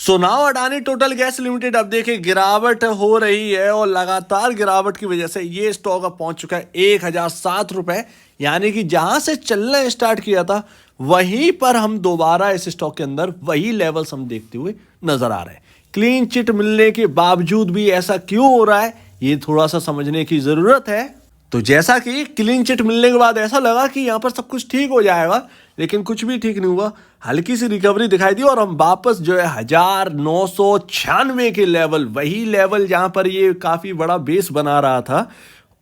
So now Adani total gas limited अब देखिए गिरावट हो रही है और लगातार गिरावट की वजह से ये स्टॉक अब पहुंच चुका है 1007 रुपए। यानी कि जहां से चलना स्टार्ट किया था वहीं पर हम दोबारा इस स्टॉक के अंदर वही लेवल्स हम देखते हुए नजर आ रहे हैं। क्लीन चिट मिलने के बावजूद भी ऐसा क्यों हो रहा है ये थोड़ा सा समझने की जरूरत है। तो जैसा कि क्लीन चिट मिलने के बाद ऐसा लगा कि यहाँ पर सब कुछ ठीक हो जाएगा, लेकिन कुछ भी ठीक नहीं हुआ। हल्की सी रिकवरी दिखाई दी और हम वापस जो है 1996 के लेवल, वही लेवल जहां पर ये काफी बड़ा बेस बना रहा था,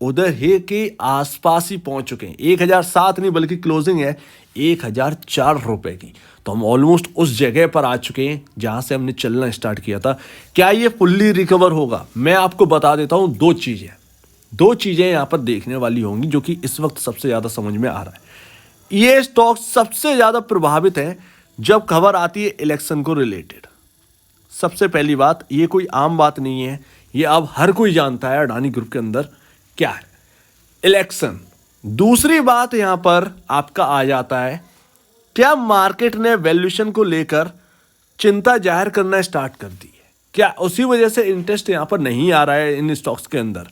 उधर ही के आसपास ही पहुंच चुके हैं। 1007 नहीं बल्कि क्लोजिंग है 1004 रुपए की। तो हम ऑलमोस्ट उस जगह पर आ चुके हैं जहां से हमने चलना स्टार्ट किया था। क्या ये फुल्ली रिकवर होगा? मैं आपको बता देता हूं दो चीजें यहां पर देखने वाली होंगी जो कि इस वक्त सबसे ज्यादा समझ में आ रहा है। ये स्टॉक सबसे ज्यादा प्रभावित है जब खबर आती है इलेक्शन को रिलेटेड। सबसे पहली बात, ये कोई आम बात नहीं है, ये अब हर कोई जानता है अडानी ग्रुप के अंदर क्या है इलेक्शन। दूसरी बात यहां पर आपका आ जाता है, क्या मार्केट ने वैल्यूएशन को लेकर चिंता जाहिर करना स्टार्ट कर दी है? क्या उसी वजह से इंटरेस्ट यहां पर नहीं आ रहा है इन स्टॉक्स के अंदर,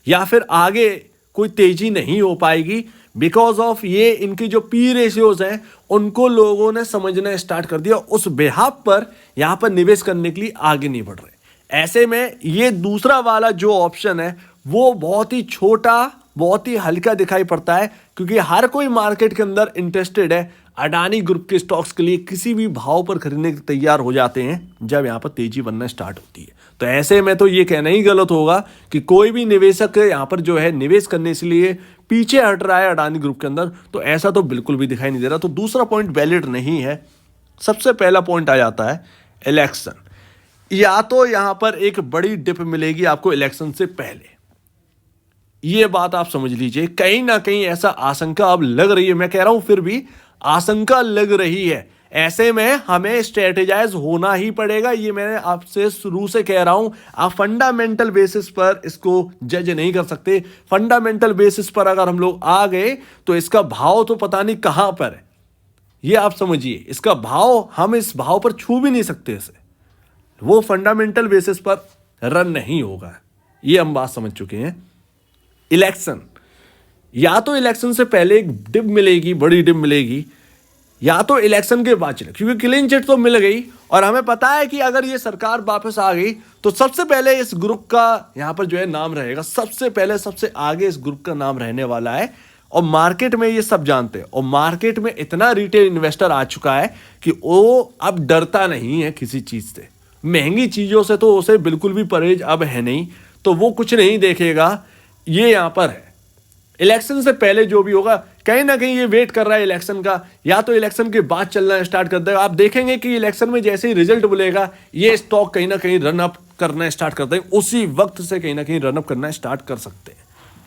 या फिर आगे कोई तेजी नहीं हो पाएगी बिकॉज ऑफ ये इनकी जो पी रेशियोज हैं उनको लोगों ने समझना स्टार्ट कर दिया, उस बेहाफ पर यहां पर निवेश करने के लिए आगे नहीं बढ़ रहे। ऐसे में ये दूसरा वाला जो ऑप्शन है वो बहुत ही छोटा, बहुत ही हल्का दिखाई पड़ता है, क्योंकि हर कोई मार्केट के अंदर इंटरेस्टेड है अडानी ग्रुप के स्टॉक्स के लिए, किसी भी भाव पर खरीदने के तैयार हो जाते हैं जब यहां पर तेजी बनना स्टार्ट होती है। तो ऐसे में तो ये कहना ही गलत होगा कि कोई भी निवेशक यहां पर जो है निवेश करने के लिए पीछे हट रहा है अडानी ग्रुप के अंदर, तो ऐसा तो बिल्कुल भी दिखाई नहीं दे रहा। तो दूसरा पॉइंट वैलिड नहीं है। सबसे पहला पॉइंट आ जाता है इलेक्शन। या तो यहां पर एक बड़ी डिप मिलेगी आपको इलेक्शन से पहले, ये बात आप समझ लीजिए। कहीं ना कहीं ऐसा आशंका अब लग रही है, मैं कह रहा हूं फिर भी आशंका लग रही है। ऐसे में हमें स्ट्रेटेजाइज होना ही पड़ेगा, ये मैंने आपसे शुरू से कह रहा हूं। आप फंडामेंटल बेसिस पर इसको जज नहीं कर सकते। फंडामेंटल बेसिस पर अगर हम लोग आ गए तो इसका भाव तो पता नहीं कहां पर है, ये आप समझिए। इसका भाव, हम इस भाव पर छू भी नहीं सकते इसे, वो फंडामेंटल बेसिस पर रन नहीं होगा, ये हम बात समझ चुके हैं। इलेक्शन, या तो इलेक्शन से पहले एक डिप मिलेगी, बड़ी डिप मिलेगी, या तो इलेक्शन के बाद चले, क्योंकि क्लीन चिट तो मिल गई और हमें पता है कि अगर ये सरकार वापस आ गई तो सबसे पहले इस ग्रुप का यहां पर जो है नाम रहेगा, सबसे पहले सबसे आगे इस ग्रुप का नाम रहने वाला है। और मार्केट में ये सब जानते हैं, और मार्केट में इतना रिटेल इन्वेस्टर आ चुका है कि वो अब डरता नहीं है किसी चीज से। महंगी चीजों से तो उसे बिल्कुल भी परहेज अब है नहीं, तो वो कुछ नहीं देखेगा। ये यहां पर है। इलेक्शन से पहले जो भी होगा, कहीं ना कहीं ये वेट कर रहा है इलेक्शन का, या तो इलेक्शन के बाद चलना स्टार्ट कर देगा। आप देखेंगे कि इलेक्शन में जैसे ही रिजल्ट मिलेगा ये स्टॉक कहीं ना कहीं रन अप करना स्टार्ट कर देंगे, उसी वक्त से कहीं ना कहीं रन अप करना स्टार्ट कर सकते हैं।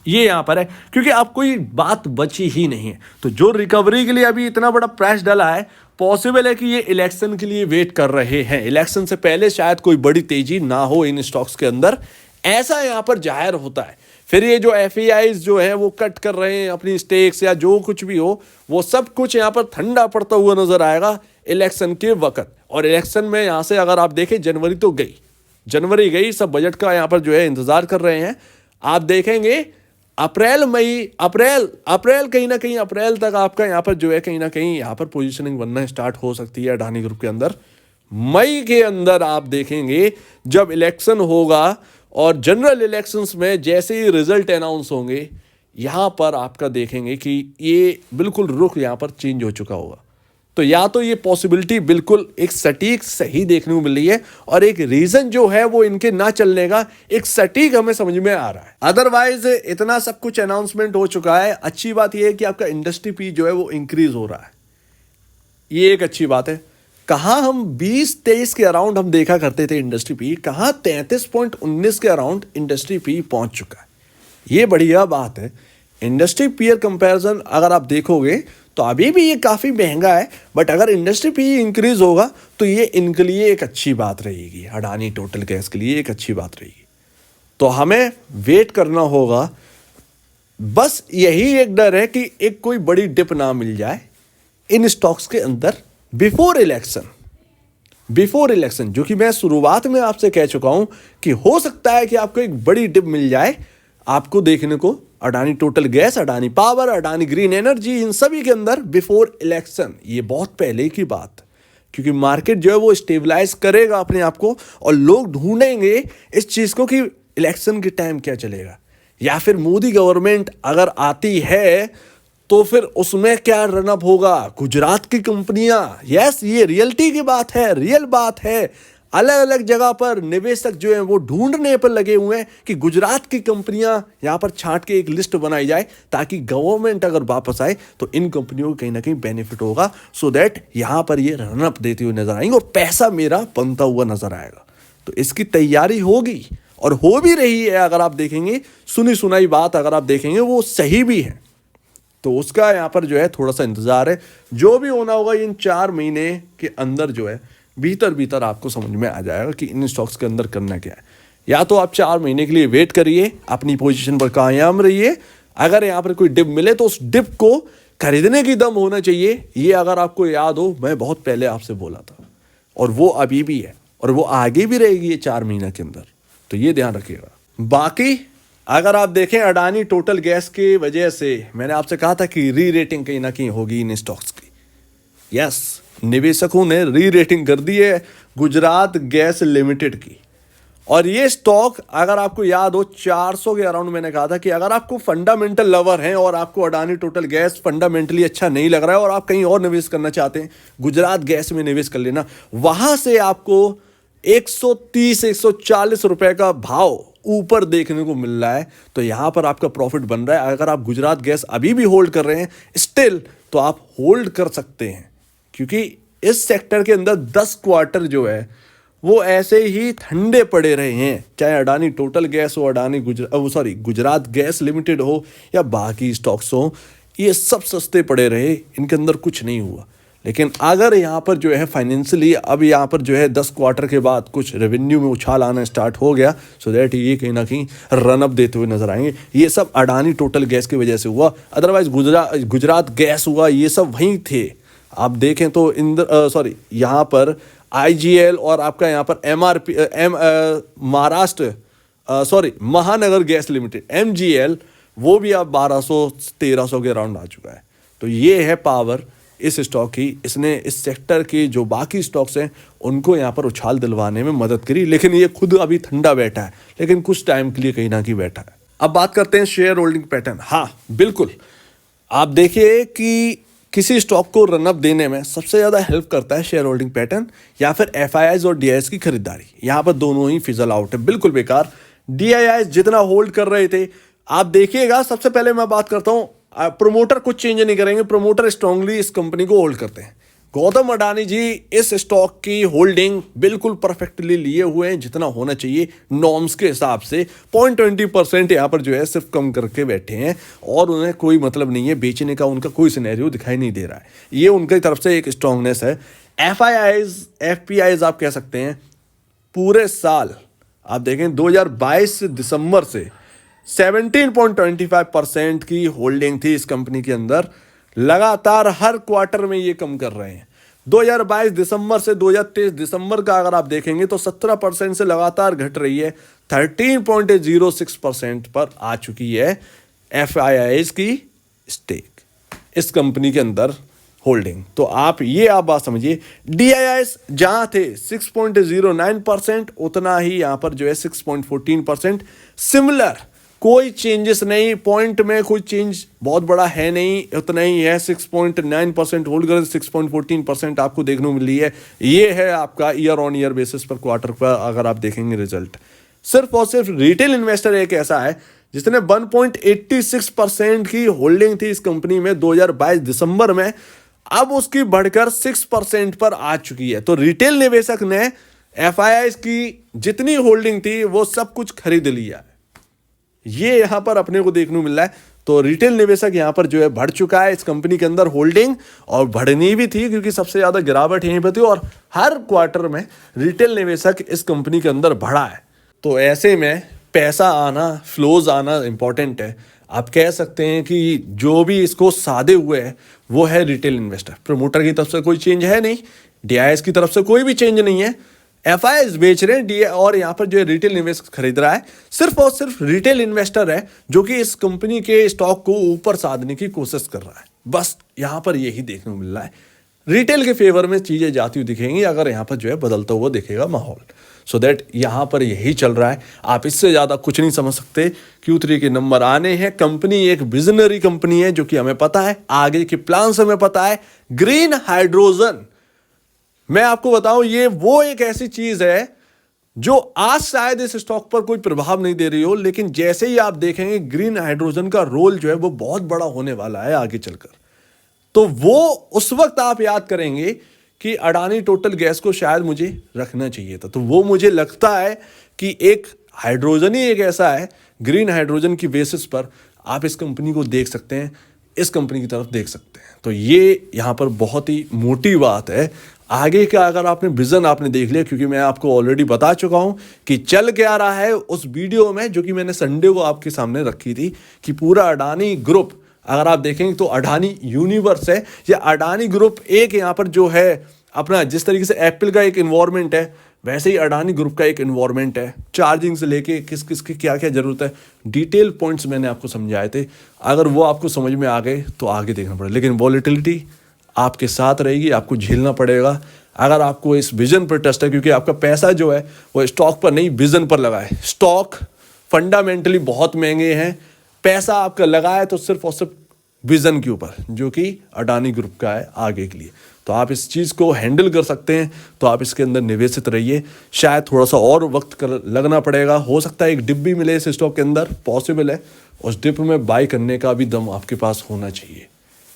ये यहां पर है, क्योंकि अब कोई बात बची ही नहीं है। तो जो रिकवरी के लिए अभी इतना बड़ा प्रेस डाला है, पॉसिबल है कि ये इलेक्शन के लिए वेट कर रहे हैं। इलेक्शन से पहले शायद कोई बड़ी तेजी ना हो इन स्टॉक्स के अंदर, ऐसा यहां पर जाहिर होता है। फिर ये जो एफआईआईज जो है वो कट कर रहे हैं अपनी स्टेक्स या जो कुछ भी हो, वो सब कुछ यहां पर ठंडा पड़ता हुआ नजर आएगा इलेक्शन के वक्त। और इलेक्शन में यहां से अगर आप देखें, जनवरी तो गई, जनवरी गई, सब बजट का यहां पर जो है इंतजार कर रहे हैं। आप देखेंगे अप्रैल, मई, अप्रैल कहीं ना कहीं अप्रैल तक आपका यहां पर जो है कहीं ना कहीं यहां पर पोजीशनिंग बनना स्टार्ट हो सकती है अडानी ग्रुप के अंदर। मई के अंदर आप देखेंगे जब इलेक्शन होगा और जनरल इलेक्शंस में जैसे ही रिजल्ट अनाउंस होंगे, यहां पर आपका देखेंगे कि ये बिल्कुल रुख यहां पर चेंज हो चुका होगा। तो या तो ये पॉसिबिलिटी बिल्कुल एक सटीक सही देखने को मिल रही है, और एक रीजन जो है वो इनके ना चलने का एक सटीक हमें समझ में आ रहा है। अदरवाइज इतना सब कुछ अनाउंसमेंट हो चुका है। अच्छी बात यह है कि आपका इंडस्ट्री पी जो है वो इंक्रीज हो रहा है, ये एक अच्छी बात है। कहाँ हम 20-23 के अराउंड हम देखा करते थे इंडस्ट्री पी, कहाँ 33.19 के अराउंड इंडस्ट्री पी पहुंच चुका है। ये बढ़िया बात है। इंडस्ट्री पीयर कंपैरिजन अगर आप देखोगे तो अभी भी ये काफ़ी महंगा है, बट अगर इंडस्ट्री पी इंक्रीज होगा तो ये इनके लिए एक अच्छी बात रहेगी, अडानी टोटल गैस के लिए एक अच्छी बात रहेगी। तो हमें वेट करना होगा। बस यही एक डर है कि एक कोई बड़ी डिप ना मिल जाए इन स्टॉक्स के अंदर बिफोर इलेक्शन। बिफोर इलेक्शन, जो कि मैं शुरुआत में आपसे कह चुका हूं कि हो सकता है कि आपको एक बड़ी डिप मिल जाए आपको देखने को Adani total gas, Adani power, Adani green energy, इन सभी के अंदर बिफोर इलेक्शन। ये बहुत पहले की बात, क्योंकि मार्केट जो है वो स्टेबलाइज करेगा अपने आप को और लोग ढूंढेंगे इस चीज को कि इलेक्शन के टाइम क्या चलेगा, या फिर मोदी गवर्नमेंट अगर आती है तो फिर उसमें क्या रनअप होगा। गुजरात की कंपनियां, यस ये रियलिटी की बात है, रियल बात है। अलग अलग जगह पर निवेशक जो है वो ढूंढने पर लगे हुए हैं कि गुजरात की कंपनियां यहां पर छांट के एक लिस्ट बनाई जाए, ताकि गवर्नमेंट अगर वापस आए तो इन कंपनियों को कहीं ना कहीं बेनिफिट होगा, सो दैट यहां पर ये रनअप देते हुए नजर आएंगे और पैसा मेरा बनता हुआ नजर आएगा। तो इसकी तैयारी होगी और हो भी रही है। अगर आप देखेंगे, सुनी सुनाई बात अगर आप देखेंगे वो सही भी है, तो उसका यहाँ पर जो है थोड़ा सा इंतजार है। जो भी होना होगा इन 4 महीने के अंदर जो है भीतर भीतर आपको समझ में आ जाएगा कि इन स्टॉक्स के अंदर करना क्या है। या तो आप 4 महीने के लिए वेट करिए, अपनी पोजीशन पर कायम रहिए। अगर यहाँ पर कोई डिप मिले तो उस डिप को खरीदने की दम होना चाहिए। ये अगर आपको याद हो, मैं बहुत पहले आपसे बोला था और वो अभी भी है और वो आगे भी रहेगी ये 4 महीने के अंदर, तो ये ध्यान रखिएगा। बाकी अगर आप देखें अडानी टोटल गैस की वजह से, मैंने आपसे कहा था कि री रेटिंग कहीं ना कहीं होगी इन स्टॉक्स की। यस, निवेशकों ने री रेटिंग कर दी है गुजरात गैस लिमिटेड की। और ये स्टॉक अगर आपको याद हो 400 के अराउंड मैंने कहा था कि अगर आपको फंडामेंटल लवर हैं और आपको अडानी टोटल गैस फंडामेंटली अच्छा नहीं लग रहा है और आप कहीं और निवेश करना चाहते हैं, गुजरात गैस में निवेश कर लेना। वहां से आपको 130-140 रुपए का भाव ऊपर देखने को मिल रहा है, तो यहां पर आपका प्रॉफिट बन रहा है। अगर आप गुजरात गैस अभी भी होल्ड कर रहे हैं स्टिल, तो आप होल्ड कर सकते हैं, क्योंकि इस सेक्टर के अंदर 10 क्वार्टर जो है वो ऐसे ही ठंडे पड़े रहे हैं। चाहे अडानी टोटल गैस हो, अडानी गुजरात गैस लिमिटेड हो या बाकी स्टॉक्स हो, ये सब सस्ते पड़े रहे, इनके अंदर कुछ नहीं हुआ। लेकिन अगर यहाँ पर जो है फाइनेंशियली अब यहाँ पर जो है 10 क्वार्टर के बाद कुछ रेवेन्यू में उछाल आना स्टार्ट हो गया, सो दैट ये कहीं ना कहीं रनअप देते हुए नजर आएंगे। ये सब अडानी टोटल गैस की वजह से हुआ, अदरवाइज गुजरात गैस हुआ, ये सब वहीं थे। आप देखें तो यहाँ पर IGL और आपका यहाँ पर महानगर गैस लिमिटेड MGL, वो भी अब 1200-1300 के अराउंड आ चुका है। तो ये है पावर इस स्टॉक की। इसने इस सेक्टर के जो बाकी स्टॉक्स हैं उनको यहाँ पर उछाल दिलवाने में मदद करी, लेकिन ये खुद अभी ठंडा बैठा है, लेकिन कुछ टाइम के लिए कहीं ना कहीं बैठा है। अब बात करते हैं शेयर होल्डिंग पैटर्न। हाँ बिल्कुल, आप देखिए कि किसी स्टॉक को रनअप देने में सबसे ज़्यादा हेल्प करता है शेयर होल्डिंग पैटर्न या फिर FIIs और DIIs की खरीदारी। यहाँ पर दोनों ही फिजल आउट है, बिल्कुल बेकार। DIIs जितना होल्ड कर रहे थे, आप देखिएगा, सबसे पहले मैं बात करता हूँ, प्रोमोटर कुछ चेंज नहीं करेंगे, प्रोमोटर स्ट्रांगली इस कंपनी को होल्ड करते हैं। गौतम अडानी जी इस स्टॉक की होल्डिंग बिल्कुल परफेक्टली लिए हुए हैं, जितना होना चाहिए नॉर्म्स के हिसाब से। 0.20% यहाँ पर जो है सिर्फ कम करके बैठे हैं और उन्हें कोई मतलब नहीं है बेचने का, उनका कोई सिनेरियो दिखाई नहीं दे रहा है। ये उनकी तरफ से एक स्ट्रांगनेस है। FPIs आप कह सकते हैं, पूरे साल आप देखें 2022 दिसंबर से 17.25% की होल्डिंग थी इस कंपनी के अंदर। लगातार हर क्वार्टर में ये कम कर रहे हैं। 2022 दिसंबर से 2023 दिसंबर का अगर आप देखेंगे तो 17% से लगातार घट रही है, 13.06% पर आ चुकी है FIIs की स्टेक इस कंपनी के अंदर होल्डिंग। तो आप बात समझिए, DIIs जहां थे 6.09%, उतना ही यहां पर जो है 6.14%। सिमिलर, कोई चेंजेस नहीं, पॉइंट में कोई चेंज बहुत बड़ा है नहीं, उतना ही है। 6.9% होल्ड कर 6.14% आपको देखने को मिल रही है। ये है आपका ईयर ऑन ईयर बेसिस पर क्वार्टर पर अगर आप देखेंगे रिजल्ट। सिर्फ और सिर्फ रिटेल इन्वेस्टर एक ऐसा है जिसने 1.86% की होल्डिंग थी इस कंपनी में 2022 दिसंबर में, अब उसकी बढ़कर 6% पर आ चुकी है। तो रिटेल निवेशक ने FIIs की जितनी होल्डिंग थी वो सब कुछ खरीद लिया है। ये यहां पर अपने को देखने को मिल रहा है। तो रिटेल निवेशक यहां पर जो है बढ़ चुका है इस कंपनी के अंदर होल्डिंग, और बढ़नी भी थी क्योंकि सबसे ज्यादा गिरावट यहीं पर थी और हर क्वार्टर में रिटेल निवेशक इस कंपनी के अंदर बढ़ा है। तो ऐसे में पैसा आना, फ्लोज आना इंपॉर्टेंट है। आप कह सकते हैं कि जो भी इसको साधे हुए है वो है रिटेल इन्वेस्टर। प्रमोटर की तरफ से कोई चेंज है नहीं, DIS की तरफ से कोई भी चेंज नहीं है। FIs बेच रहे हैं और यहाँ पर जो है रिटेल निवेश खरीद रहा है। सिर्फ और सिर्फ रिटेल इन्वेस्टर है जो कि इस कंपनी के स्टॉक को ऊपर साधने की कोशिश कर रहा है। बस यहाँ पर यही देखने को मिल रहा है। रिटेल के फेवर में चीजें जाती हुई दिखेंगी अगर यहाँ पर जो है बदलता हुआ दिखेगा माहौल। सो दैट यहाँ पर यही चल रहा है। आप इससे ज़्यादा कुछ नहीं समझ सकते। Q3 के नंबर आने हैं। कंपनी एक विजनरी कंपनी है जो कि हमें पता है, आगे के प्लान्स हमें पता है। ग्रीन हाइड्रोजन, मैं आपको बताऊं, ये वो एक ऐसी चीज है जो आज शायद इस स्टॉक पर कोई प्रभाव नहीं दे रही हो, लेकिन जैसे ही आप देखेंगे ग्रीन हाइड्रोजन का रोल जो है वो बहुत बड़ा होने वाला है आगे चलकर। तो वो उस वक्त आप याद करेंगे कि अडानी टोटल गैस को शायद मुझे रखना चाहिए था। तो वो मुझे लगता है कि एक हाइड्रोजन ही एक ऐसा है, ग्रीन हाइड्रोजन की बेसिस पर आप इस कंपनी को देख सकते हैं, इस कंपनी की तरफ देख सकते हैं। तो ये यहाँ पर बहुत ही मोटी बात है। आगे का अगर आपने विजन आपने देख लिया, क्योंकि मैं आपको ऑलरेडी बता चुका हूं कि चल क्या रहा है उस वीडियो में जो कि मैंने संडे को आपके सामने रखी थी, कि पूरा अडानी ग्रुप अगर आप देखेंगे तो अडानी यूनिवर्स है या अडानी ग्रुप एक यहाँ पर जो है अपना, जिस तरीके से एप्पल का एक इन्वायरमेंट है वैसे ही अडानी ग्रुप का एक इन्वायरमेंट है। चार्जिंग से लेके किस किस की क्या क्या जरूरत है, डिटेल पॉइंट्स मैंने आपको समझाए थे। अगर वो आपको समझ में आ गए तो आगे देखना पड़ेगा, लेकिन वॉलेटिलिटी आपके साथ रहेगी, आपको झेलना पड़ेगा। अगर आपको इस विजन पर ट्रस्ट है, क्योंकि आपका पैसा जो है वो स्टॉक पर नहीं विजन पर लगा है। स्टॉक फंडामेंटली बहुत महंगे हैं, पैसा आपका लगा है तो सिर्फ और सिर्फ विजन के ऊपर जो कि अडानी ग्रुप का है आगे के लिए। तो आप इस चीज़ को हैंडल कर सकते हैं तो आप इसके अंदर निवेशित रहिए। शायद थोड़ा सा और वक्त लगना पड़ेगा, हो सकता है एक डिप भी मिले इस स्टॉक के अंदर, पॉसिबल है। उस डिप में बाई करने का भी दम आपके पास होना चाहिए।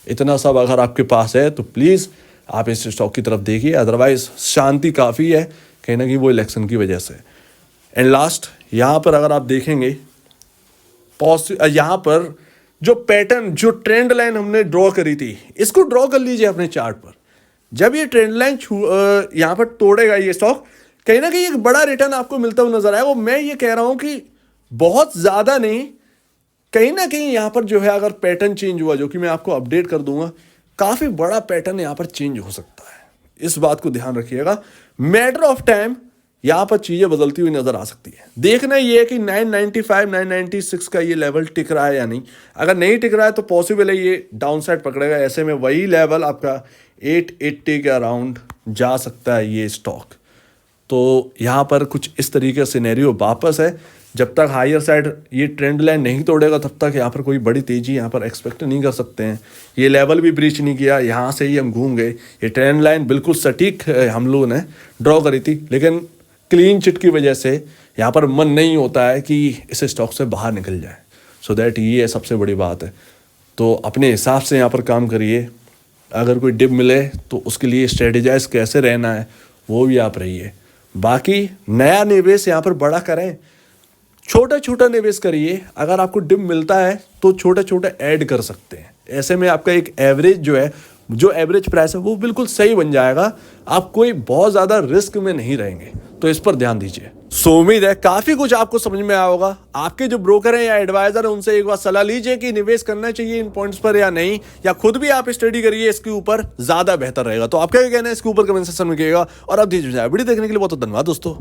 इतना सब अगर आपके पास है तो प्लीज़ आप इस स्टॉक की तरफ देखिए, अदरवाइज शांति काफ़ी है कहीं ना कहीं वो इलेक्शन की वजह से। एंड लास्ट यहाँ पर अगर आप देखेंगे यहाँ पर जो पैटर्न, जो ट्रेंड लाइन हमने ड्रॉ करी थी, इसको ड्रॉ कर लीजिए अपने चार्ट पर। जब ये ट्रेंड लाइन यहाँ पर तोड़ेगा ये स्टॉक, कहीं ना कहीं एक बड़ा रिटर्न आपको मिलता हुआ नजर आएगा। वो मैं ये कह रहा हूँ कि बहुत ज़्यादा नहीं, कहीं ना कहीं यहाँ पर जो है अगर पैटर्न चेंज हुआ, जो कि मैं आपको अपडेट कर दूंगा, काफ़ी बड़ा पैटर्न यहाँ पर चेंज हो सकता है। इस बात को ध्यान रखिएगा। मैटर ऑफ टाइम यहाँ पर चीज़ें बदलती हुई नजर आ सकती है। देखना ये है कि 995 996 का ये लेवल टिक रहा है या नहीं। अगर नहीं टिक रहा है तो पॉसिबल है ये डाउन साइड पकड़ेगा। ऐसे में वही लेवल आपका 880 के अराउंड जा सकता है ये स्टॉक। तो यहाँ पर कुछ इस तरीके का सिनेरियो वापस है। जब तक हायर साइड ये ट्रेंड लाइन नहीं तोड़ेगा तब तक यहाँ पर कोई बड़ी तेजी यहाँ पर एक्सपेक्ट नहीं कर सकते हैं। ये लेवल भी ब्रीच नहीं किया, यहाँ से ही हम घूम गए। ये ट्रेंड लाइन बिल्कुल सटीक हम लोगों ने ड्रॉ करी थी, लेकिन क्लीन चिट की वजह से यहाँ पर मन नहीं होता है कि इस स्टॉक से बाहर निकल जाए। सो दैट ये सबसे बड़ी बात है। तो अपने हिसाब से यहाँ पर काम करिए। अगर कोई डिप मिले तो उसके लिए स्ट्रेटेजाइज कैसे रहना है वो भी आप रहिए। बाकी नया निवेश यहाँ पर बड़ा करें, छोटा छोटा निवेश करिए। अगर आपको डिप मिलता है तो छोटा छोटा ऐड कर सकते हैं। ऐसे में आपका एक एवरेज जो है, जो एवरेज प्राइस है वो बिल्कुल सही बन जाएगा। आप कोई बहुत ज़्यादा रिस्क में नहीं रहेंगे, तो इस पर ध्यान दीजिए। सो उम्मीद है काफ़ी कुछ आपको समझ में आया होगा। आपके जो ब्रोकर हैं या एडवाइजर हैं उनसे एक बार सलाह लीजिए कि निवेश करना चाहिए इन पॉइंट्स पर या नहीं, या खुद भी आप स्टडी करिए इसके ऊपर, ज़्यादा बेहतर रहेगा। तो आपका क्या कहना है इसके ऊपर कमेंट सेक्शन में कहिएगा। और अब दीजिए वीडियो देखने के लिए बहुत धन्यवाद दोस्तों।